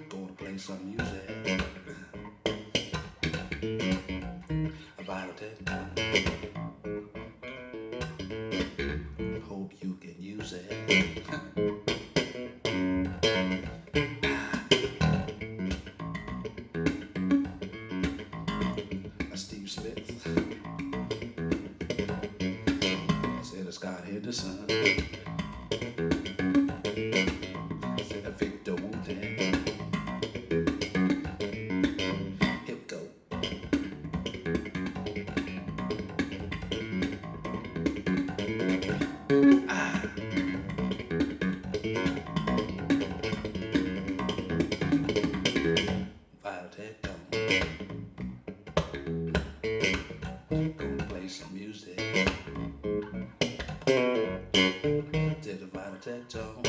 Gonna play some music. A vital techtone. Hope you can use it. Steve Smith. I said it's Scott Henderson. Victor Wooten. Here we go. Vital techtone. Gonna play some music. To the vital techtone.